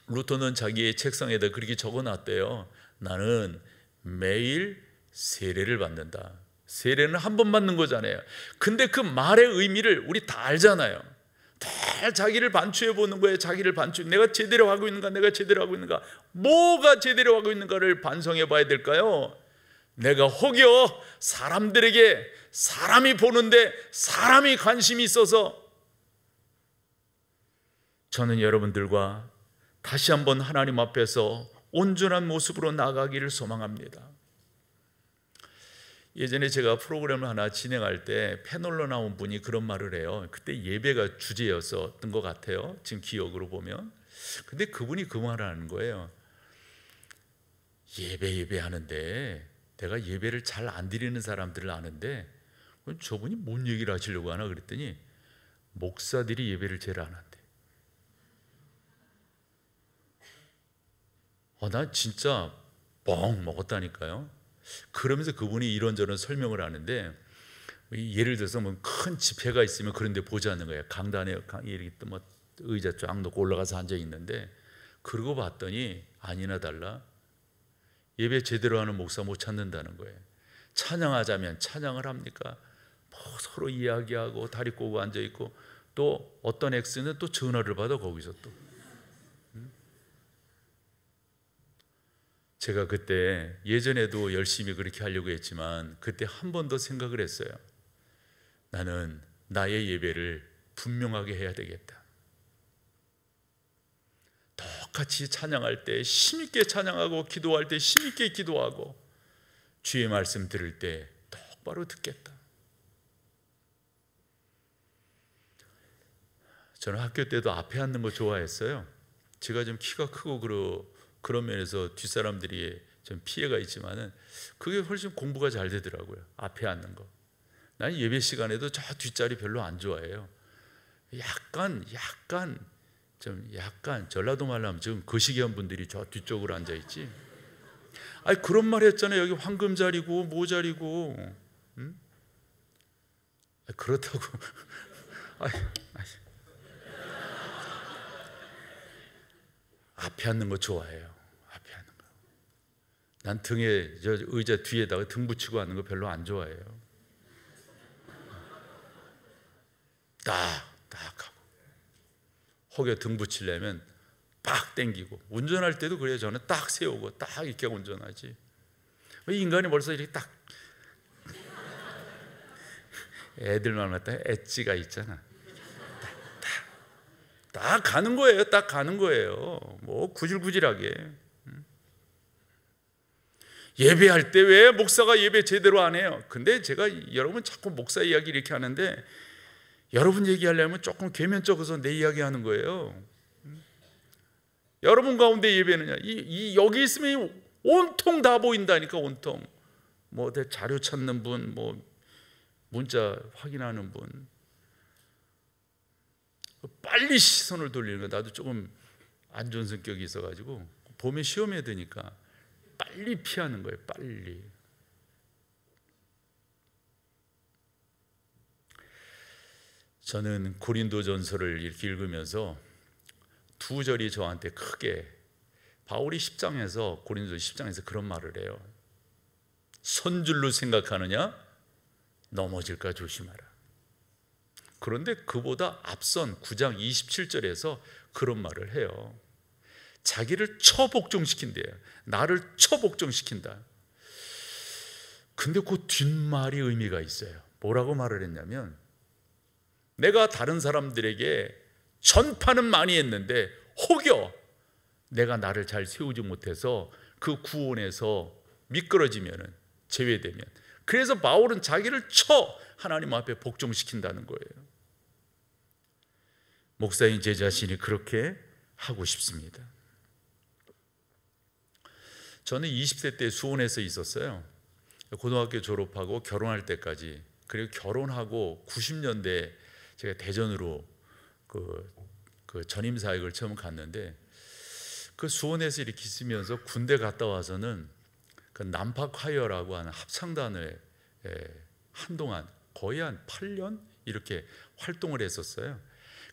루터는 자기의 책상에다 그렇게 적어놨대요. 나는 매일 세례를 받는다. 세례는 한 번 받는 거잖아요. 근데 그 말의 의미를 우리 다 알잖아요. 다 자기를 반추해 보는 거예요. 자기를 반추. 내가 제대로 하고 있는가? 내가 제대로 하고 있는가? 뭐가 제대로 하고 있는가를 반성해 봐야 될까요? 내가 혹여 사람들에게, 사람이 보는데 사람이 관심이 있어서, 저는 여러분들과 다시 한번 하나님 앞에서 온전한 모습으로 나가기를 소망합니다. 예전에 제가 프로그램을 하나 진행할 때 패널로 나온 분이 그런 말을 해요. 그때 예배가 주제였었던 것 같아요, 지금 기억으로 보면. 근데 그분이 그 말을 하는 거예요. 예배하는데 내가 예배를 잘 안 드리는 사람들을 아는데 저분이 뭔 얘기를 하시려고 하나 그랬더니 목사들이 예배를 제일 안 한대. 난 진짜 뻥 먹었다니까요. 그러면서 그분이 이런저런 설명을 하는데, 예를 들어서 뭐 큰 집회가 있으면 그런 데 보지 않는 거예요. 강단에 이렇게 뭐 의자 쫙 놓고 올라가서 앉아 있는데, 그러고 봤더니 아니나 달라 예배 제대로 하는 목사 못 찾는다는 거예요. 찬양하자면 찬양을 합니까? 뭐 서로 이야기하고 다리 꼬고 앉아 있고, 또 어떤 X는 또 전화를 받아 거기서 또. 제가 그때 예전에도 열심히 그렇게 하려고 했지만 그때 한 번 더 생각을 했어요. 나는 나의 예배를 분명하게 해야 되겠다. 똑같이 찬양할 때 힘있게 찬양하고, 기도할 때 힘있게 기도하고, 주의 말씀 들을 때 똑바로 듣겠다. 저는 학교 때도 앞에 앉는 거 좋아했어요. 제가 좀 키가 크고 그런 면에서 뒷사람들이 좀 피해가 있지만은 그게 훨씬 공부가 잘 되더라고요. 앞에 앉는 거. 난 예배 시간에도 저 뒷자리 별로 안 좋아해요. 약간 전라도 말로 하면 지금 거시기한 분들이 저 뒤쪽으로 앉아 있지. 아니 그런 말 했잖아요. 여기 황금 자리고 뭐 자리고. 응? 그렇다고. 앞에 앉는 거 좋아해요. 앞에 앉는 거. 난 등에, 저 의자 뒤에다가 등 붙이고 앉는 거 별로 안 좋아해요. 딱 하고, 혹여 등 붙이려면 빡 당기고, 운전할 때도 그래요. 저는 딱 세우고 딱 이렇게 운전하지. 인간이 벌써 이렇게 딱 애들만 갖다 엣지가 있잖아. 딱 가는 거예요. 딱 가는 거예요. 뭐 구질구질하게. 예배할 때 왜 목사가 예배 제대로 안 해요? 근데 제가 여러분 자꾸 목사 이야기 이렇게 하는데, 여러분 얘기하려면 조금 계면적어서 내 이야기 하는 거예요. 여러분 가운데 예배는요, 여기 있으면 온통 다 보인다니까. 온통. 뭐 자료 찾는 분, 뭐 문자 확인하는 분, 빨리 시선을 돌리는 거. 나도 조금 안 좋은 성격이 있어가지고 보면 시험에 드니까 빨리 피하는 거예요. 빨리. 저는 고린도전서를 이렇게 읽으면서 두 절이 저한테 크게, 바울이 10장에서, 고린도 10장에서 그런 말을 해요. 선줄로 생각하느냐? 넘어질까 조심하라. 그런데 그보다 앞선 9장 27절에서 그런 말을 해요. 자기를 처복종시킨대요. 나를 처복종시킨다. 근데 그 뒷말이 의미가 있어요. 뭐라고 말을 했냐면, 내가 다른 사람들에게 전파는 많이 했는데 혹여 내가 나를 잘 세우지 못해서 그 구원에서 미끄러지면, 제외되면, 그래서 바울은 자기를 하나님 앞에 복종시킨다는 거예요. 목사인 제 자신이 그렇게 하고 싶습니다. 저는 20세 때 수원에서 있었어요. 고등학교 졸업하고 결혼할 때까지. 그리고 결혼하고 90년대 제가 대전으로 그 전임 사역을 처음 갔는데, 그 수원에서 이렇게 있으면서 군대 갔다 와서는 그 난파콰이어라고 하는 합창단을 한동안 거의 한 8년 이렇게 활동을 했었어요.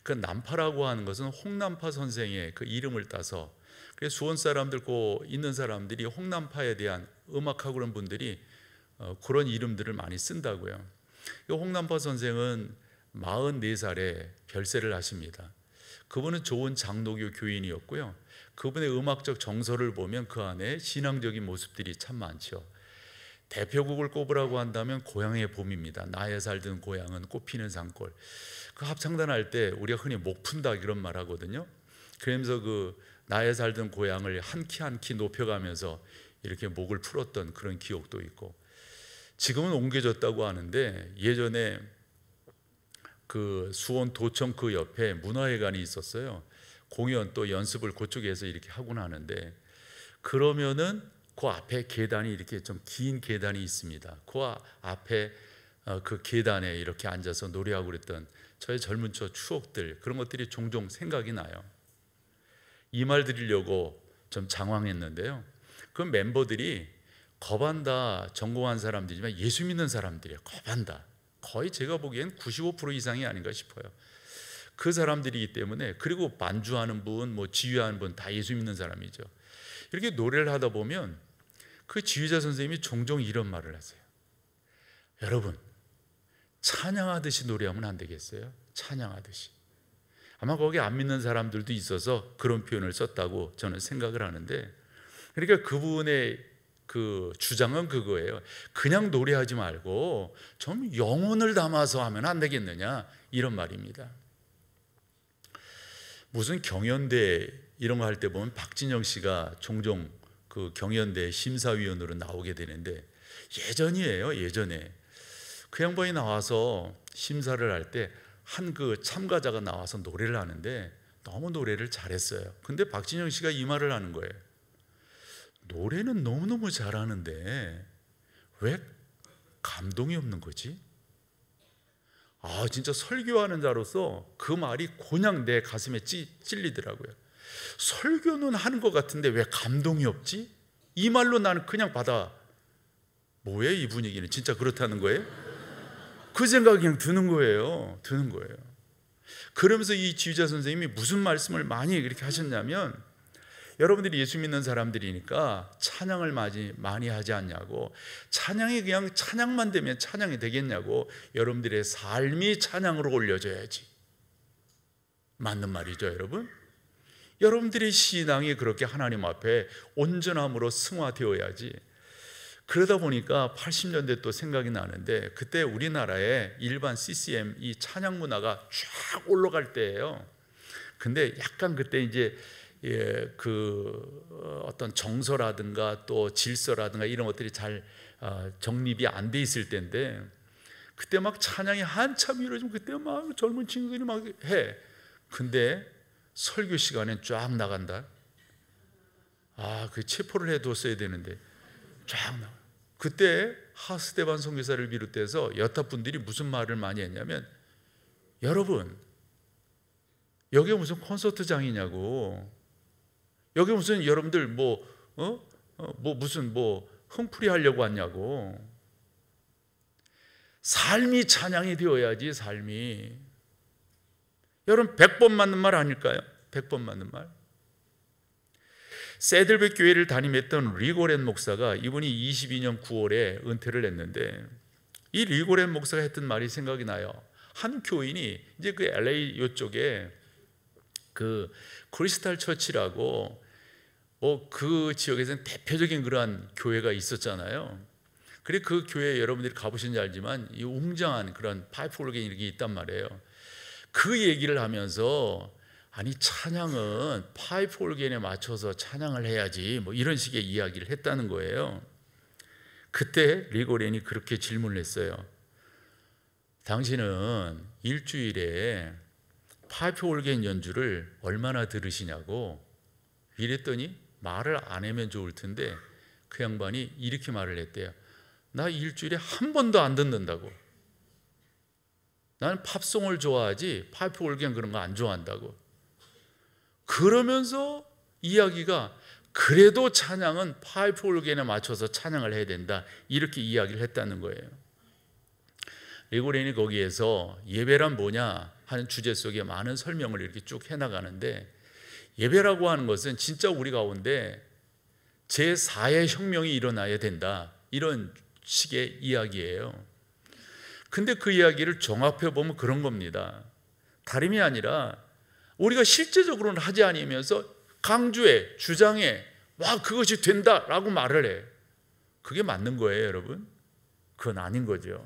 그 난파라고 하는 것은 홍난파 선생의 그 이름을 따서, 그래서 수원 사람들, 있는 사람들이 홍난파에 대한 음악하고 그런 분들이 그런 이름들을 많이 쓴다고요. 홍난파 선생은 44살에 별세를 하십니다. 그분은 좋은 장로교 교인이었고요. 그분의 음악적 정서를 보면 그 안에 신앙적인 모습들이 참 많죠. 대표곡을 꼽으라고 한다면 고향의 봄입니다. 나의 살던 고향은 꽃피는 산골. 그 합창단 할 때 우리가 흔히 목 푼다 이런 말 하거든요. 그러면서 그 나의 살던 고향을 한 키 한 키 높여가면서 이렇게 목을 풀었던 그런 기억도 있고, 지금은 옮겨졌다고 하는데 예전에 그 수원 도청 그 옆에 문화회관이 있었어요. 공연 또 연습을 그쪽에서 이렇게 하곤 하는데, 그러면은 그 앞에 계단이 이렇게 좀 긴 계단이 있습니다. 그 앞에 그 계단에 이렇게 앉아서 노래하고 그랬던 저의 젊은 저 추억들, 그런 것들이 종종 생각이 나요. 이 말 드리려고 좀 장황했는데요. 그 멤버들이 거반다 전공한 사람들이지만 예수 믿는 사람들이에요. 거반다. 거의 제가 보기엔 95% 이상이 아닌가 싶어요. 그 사람들이기 때문에, 그리고 반주하는 분, 뭐 지휘하는 분 다 예수 믿는 사람이죠. 이렇게 노래를 하다 보면 그 지휘자 선생님이 종종 이런 말을 하세요. 여러분, 찬양하듯이 노래하면 안 되겠어요? 찬양하듯이. 아마 거기 안 믿는 사람들도 있어서 그런 표현을 썼다고 저는 생각을 하는데, 그러니까 그분의 그 주장은 그거예요. 그냥 노래하지 말고 좀 영혼을 담아서 하면 안 되겠느냐, 이런 말입니다. 무슨 경연대 이런 거 할 때 보면 박진영 씨가 종종 그 경연대 심사위원으로 나오게 되는데, 예전이에요. 예전에 그 양반이 나와서 심사를 할 때 한 그 참가자가 나와서 노래를 하는데 너무 노래를 잘했어요. 근데 박진영 씨가 이 말을 하는 거예요. 노래는 너무너무 잘하는데 왜 감동이 없는 거지? 진짜 설교하는 자로서 그 말이 그냥 내 가슴에 찔리더라고요. 설교는 하는 것 같은데 왜 감동이 없지? 이 말로 나는 그냥 받아. 뭐예요 이 분위기는? 진짜 그렇다는 거예요? 그 생각이 그냥 드는 거예요. 그러면서 이 지휘자 선생님이 무슨 말씀을 많이 이렇게 하셨냐면, 여러분들이 예수 믿는 사람들이니까 찬양을 많이 하지 않냐고, 찬양이 그냥 찬양만 되면 찬양이 되겠냐고, 여러분들의 삶이 찬양으로 올려져야지. 맞는 말이죠, 여러분? 여러분들의 신앙이 그렇게 하나님 앞에 온전함으로 승화되어야지. 그러다 보니까 80년대 또 생각이 나는데, 그때 우리나라의 일반 CCM 이 찬양 문화가 쫙 올라갈 때예요. 근데 약간 그때 이제 어떤 정서라든가 또 질서라든가 이런 것들이 잘 정립이 안 돼 있을 때인데, 그때 막 찬양이 한참 이루어지면 그때 막 젊은 친구들이 막 해. 근데 설교 시간엔 쫙 나간다. 그 체포를 해뒀어야 되는데 쫙 나가. 그때 하스데반 선교사를 비롯해서 여타 분들이 무슨 말을 많이 했냐면, 여러분 여기 무슨 콘서트장이냐고, 여기 무슨 여러분들 무슨 흥풀이 하려고 왔냐고. 삶이 찬양이 되어야지. 삶이, 여러분 100번 맞는 말 아닐까요? 100번 맞는 말. 새들백 교회를 담임했던 리고렌 목사가 이분이 22년 9월에 은퇴를 했는데, 이 리고렌 목사가 했던 말이 생각이 나요. 한 교인이 이제 그 LA 이쪽에 그 크리스탈 처치라고 그 지역에서는 대표적인 그러한 교회가 있었잖아요. 그래 그 교회에 여러분들이 가보신지 알지만 이 웅장한 그런 파이프 오르겐이 이렇게 있단 말이에요. 그 얘기를 하면서, 아니 찬양은 파이프 오르겐에 맞춰서 찬양을 해야지, 이런 식의 이야기를 했다는 거예요. 그때 리고렌이 그렇게 질문을 했어요. 당신은 일주일에 파이프 오르겐 연주를 얼마나 들으시냐고. 이랬더니 말을 안 하면 좋을 텐데 그 양반이 이렇게 말을 했대요. 나 일주일에 한 번도 안 듣는다고. 나는 팝송을 좋아하지 파이프 오르겐 그런 거 안 좋아한다고. 그러면서 이야기가, 그래도 찬양은 파이프 오르겐에 맞춰서 찬양을 해야 된다, 이렇게 이야기를 했다는 거예요. 리고렌이 거기에서 예배란 뭐냐 하는 주제 속에 많은 설명을 이렇게 쭉 해나가는데, 예배라고 하는 것은 진짜 우리 가운데 제4의 혁명이 일어나야 된다, 이런 식의 이야기예요. 근데 그 이야기를 종합해 보면 그런 겁니다. 다름이 아니라 우리가 실제적으로는 하지 않으면서 강조해, 주장해, 와 그것이 된다라고 말을 해. 그게 맞는 거예요, 여러분? 그건 아닌 거죠.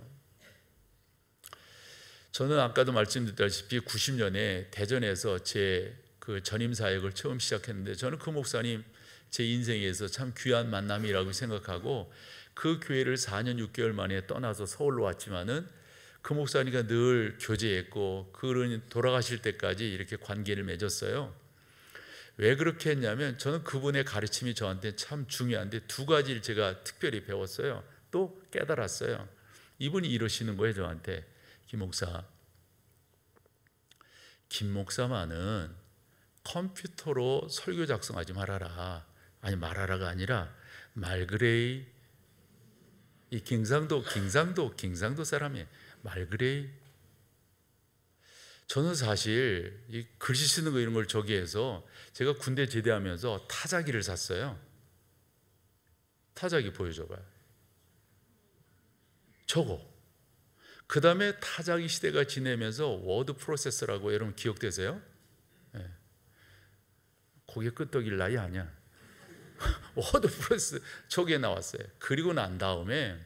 저는 아까도 말씀드렸다시피 90년에 대전에서 제 그 전임 사역을 처음 시작했는데, 저는 그 목사님 제 인생에서 참 귀한 만남이라고 생각하고, 그 교회를 4년 6개월 만에 떠나서 서울로 왔지만은 그 목사님과 늘 교제했고, 그는 돌아가실 때까지 이렇게 관계를 맺었어요. 왜 그렇게 했냐면, 저는 그분의 가르침이 저한테 참 중요한데 두 가지를 제가 특별히 배웠어요. 또 깨달았어요. 이분이 이러시는 거예요, 저한테. 김 목사만은 컴퓨터로 설교 작성하지 말아라. 아니 말아라가 아니라 말그레이, 이 경상도 사람이 말그레이. 저는 사실 이 글씨 쓰는 거 이런 걸 저기 해서 제가 군대 제대하면서 타자기를 샀어요. 타자기 보여줘봐요. 저거. 그 다음에 타자기 시대가 지내면서 워드 프로세서라고, 여러분 기억되세요? 네. 고개 끄덕일 나이 아니야. 워드 프로세서 저게 나왔어요. 그리고 난 다음에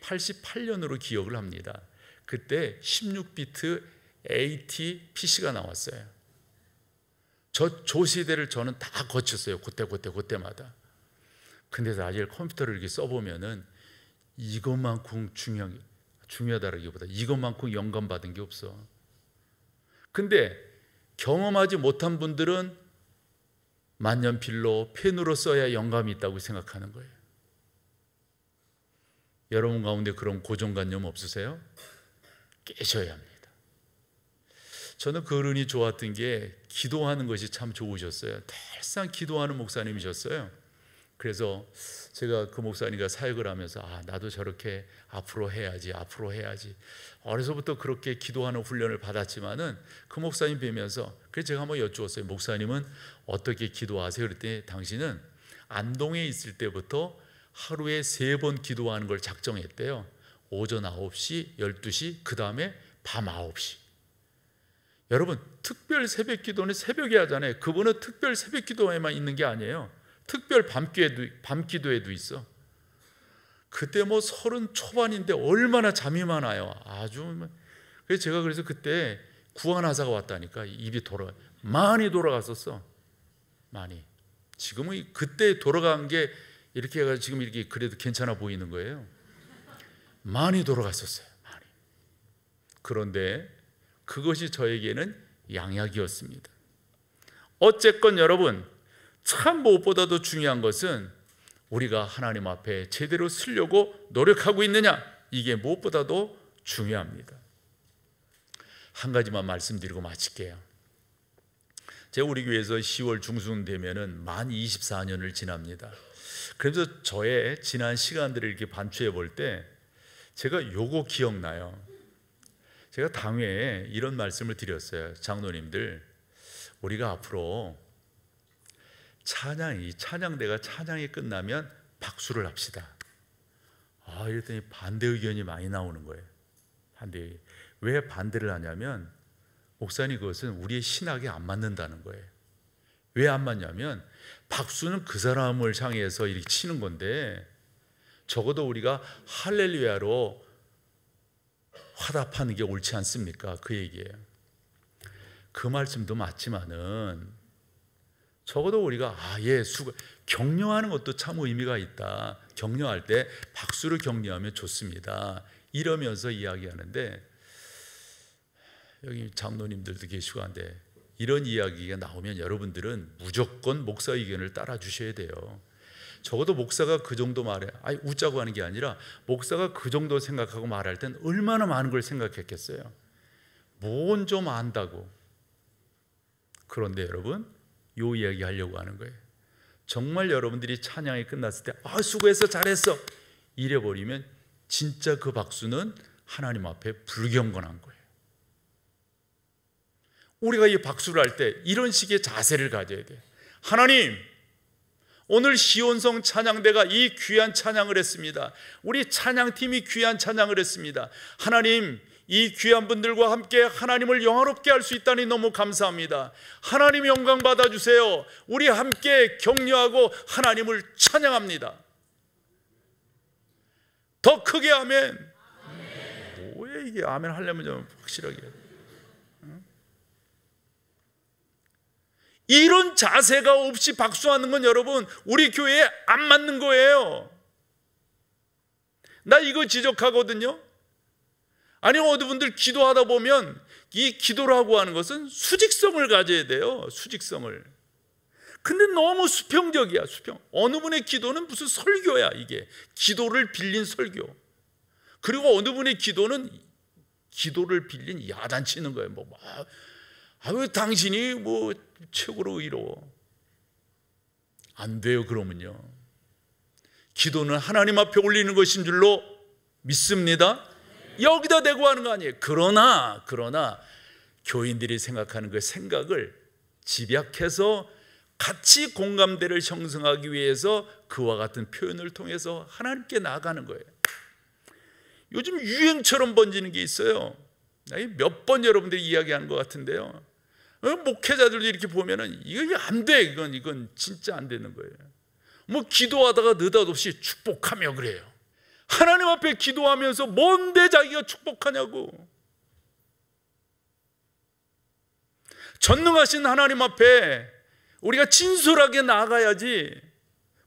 88년으로 기억을 합니다. 그때 16비트 AT PC가 나왔어요. 저 시대를 저는 다 거쳤어요. 그때마다. 근데 사실 컴퓨터를 이렇게 써보면은 이것만큼 중요하다라기보다 이것만큼 영감 받은 게 없어. 근데 경험하지 못한 분들은 만년필로 펜으로 써야 영감이 있다고 생각하는 거예요. 여러분 가운데 그런 고정관념 없으세요? 깨셔야 합니다. 저는 그 어른이 좋았던 게 기도하는 것이 참 좋으셨어요. 늘상 기도하는 목사님이셨어요. 그래서 제가 그 목사님과 사역을 하면서 나도 저렇게 앞으로 해야지. 어려서부터 그렇게 기도하는 훈련을 받았지만은 그 목사님 뵈면서 그래서 제가 한번 여쭈었어요. 목사님은 어떻게 기도하세요? 그랬더니 당신은 안동에 있을 때부터 하루에 3번 기도하는 걸 작정했대요. 오전 9시, 12시, 그 다음에 밤 9시. 여러분, 특별 새벽 기도는 새벽에 하잖아요. 그분은 특별 새벽 기도에만 있는 게 아니에요. 특별 밤 기도에도 있어. 그때 30 초반인데 얼마나 잠이 많아요. 그래서 제가 그때 구안하사가 왔다니까. 입이 많이 돌아갔었어. 많이. 지금은 그때 돌아간 게 이렇게 해가지고 지금 이렇게 그래도 괜찮아 보이는 거예요. 많이 돌아갔었어요. 많이. 그런데 그것이 저에게는 양약이었습니다. 어쨌건 여러분, 참 무엇보다도 중요한 것은 우리가 하나님 앞에 제대로 쓰려고 노력하고 있느냐, 이게 무엇보다도 중요합니다. 한 가지만 말씀드리고 마칠게요. 제가 우리 교회에서 10월 중순 되면은 만 24년을 지납니다. 그래서 저의 지난 시간들을 이렇게 반추해 볼 때 제가 요거 기억나요. 제가 당회에 이런 말씀을 드렸어요. 장로님들, 우리가 앞으로 찬양대가 찬양이 끝나면 박수를 합시다. 이랬더니 반대 의견이 많이 나오는 거예요. 왜 반대를 하냐면, 목사님, 그것은 우리의 신학에 안 맞는다는 거예요. 왜 안 맞냐면, 박수는 그 사람을 향해서 이렇게 치는 건데, 적어도 우리가 할렐루야로 화답하는 게 옳지 않습니까? 그 얘기예요. 그 말씀도 맞지만은 적어도 우리가 격려하는 것도 참 의미가 있다. 격려할 때 박수를 격려하면 좋습니다. 이러면서 이야기하는데, 여기 장로님들도 계시고 한데 이런 이야기가 나오면 여러분들은 무조건 목사 의견을 따라 주셔야 돼요. 적어도 목사가 그 정도 말해, 웃자고 하는 게 아니라 목사가 그 정도 생각하고 말할 땐 얼마나 많은 걸 생각했겠어요. 뭔 좀 안다고. 그런데 여러분, 요 이야기 하려고 하는 거예요. 정말 여러분들이 찬양이 끝났을 때 수고했어, 잘했어 이래버리면 진짜 그 박수는 하나님 앞에 불경건한 거예요. 우리가 이 박수를 할 때 이런 식의 자세를 가져야 돼요. 하나님, 오늘 시온성 찬양대가 이 귀한 찬양을 했습니다. 우리 찬양팀이 귀한 찬양을 했습니다. 하나님, 이 귀한 분들과 함께 하나님을 영화롭게 할 수 있다니 너무 감사합니다. 하나님 영광 받아주세요. 우리 함께 격려하고 하나님을 찬양합니다. 더 크게 아멘. 뭐야 이게, 아멘 하려면 좀 확실하게. 이런 자세가 없이 박수하는 건 여러분, 우리 교회에 안 맞는 거예요. 나 이거 지적하거든요. 어느 분들 기도하다 보면 이 기도라고 하는 것은 수직성을 가져야 돼요. 수직성을. 근데 너무 수평적이야. 어느 분의 기도는 무슨 설교야. 이게 기도를 빌린 설교. 그리고 어느 분의 기도는 기도를 빌린 야단치는 거예요. 당신이 최고로 의로워. 안 돼요. 그러면요, 기도는 하나님 앞에 올리는 것인 줄로 믿습니다. 여기다 대고 하는 거 아니에요. 그러나 교인들이 생각하는 그 생각을 집약해서 같이 공감대를 형성하기 위해서 그와 같은 표현을 통해서 하나님께 나아가는 거예요. 요즘 유행처럼 번지는 게 있어요. 몇 번 여러분들이 이야기하는 것 같은데요, 목회자들도 이렇게 보면은 이거 안 돼. 이건 진짜 안 되는 거예요. 기도하다가 느닷없이 축복하며 그래요. 하나님 앞에 기도하면서 뭔데 자기가 축복하냐고. 전능하신 하나님 앞에 우리가 진솔하게 나아가야지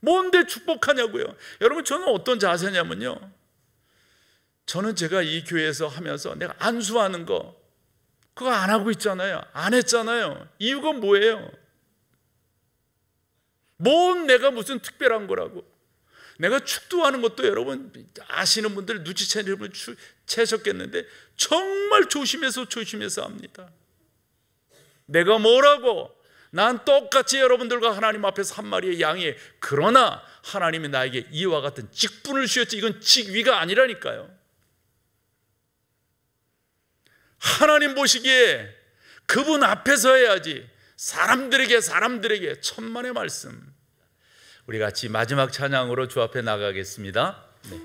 뭔데 축복하냐고요. 여러분, 저는 어떤 자세냐면요, 저는 제가 이 교회에서 하면서 내가 안수하는 거 그거 안 하고 있잖아요. 안 했잖아요. 이유가 뭐예요? 내가 무슨 특별한 거라고. 내가 축도하는 것도 여러분 아시는 분들 눈치채셨겠는데 정말 조심해서 합니다. 내가 뭐라고, 난 똑같이 여러분들과 하나님 앞에서 한 마리의 양이에요. 그러나 하나님이 나에게 이와 같은 직분을 주셨지, 이건 직위가 아니라니까요. 하나님 보시기에 그분 앞에서 해야지, 사람들에게 천만의 말씀. 우리 같이 마지막 찬양으로 주 앞에 나가겠습니다. 네.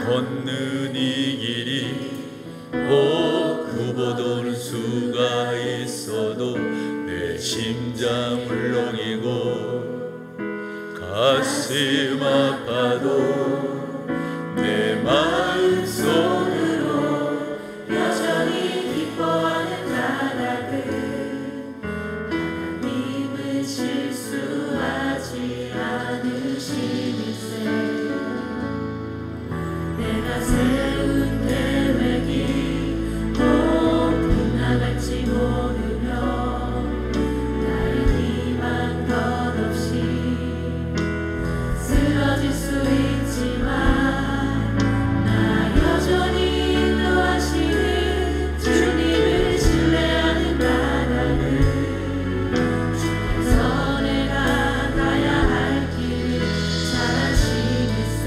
걷는 이 길이 굽어도는 수가 있어도 내 심장 울렁이고 가슴 아파도 내 마음속으로 여전히 기뻐하는 나라들, 하나님은 실수하지 않으심일세. 내가 세운 계획이 꼭 나갈지 모르며 나의 희망 덧없이 쓰러질 수 있지만 나 여전히 인도하시는 주님을 신뢰하는 나라를, 주께서 내가 가야 할 길을 잘 아시겠세.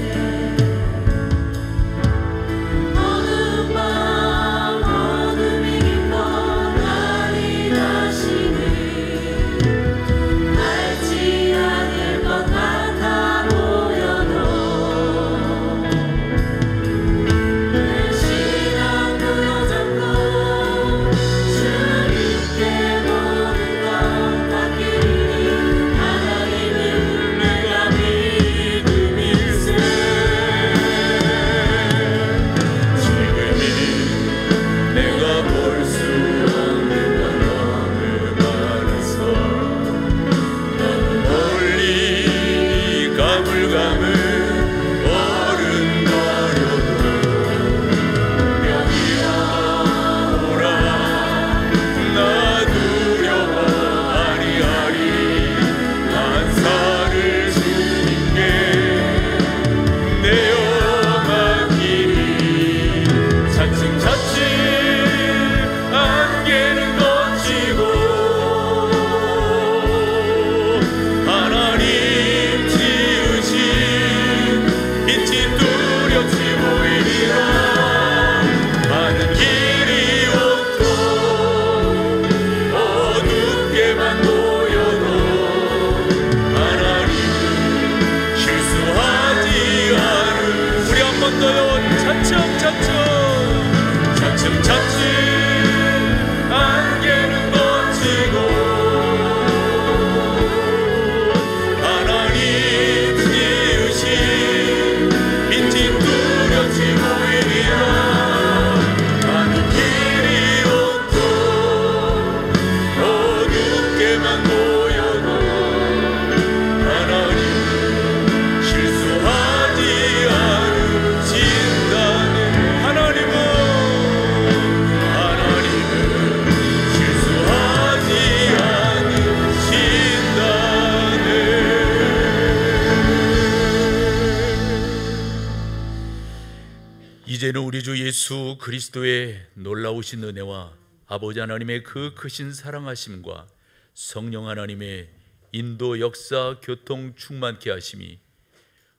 이제는 우리 주 예수 그리스도의 놀라우신 은혜와 아버지 하나님의 그 크신 사랑하심과 성령 하나님의 인도, 역사, 교통 충만케 하심이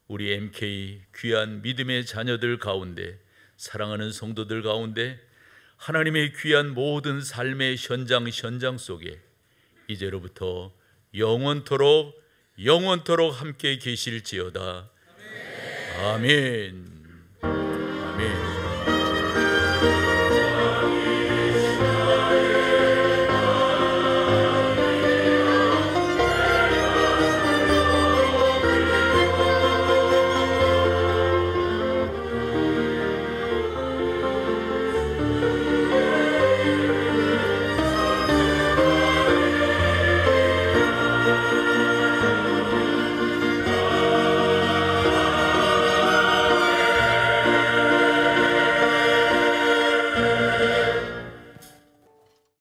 우리 MK 귀한 믿음의 자녀들 가운데, 사랑하는 성도들 가운데, 하나님의 귀한 모든 삶의 현장 속에 이제로부터 영원토록 함께 계실지어다. 아멘. 아멘.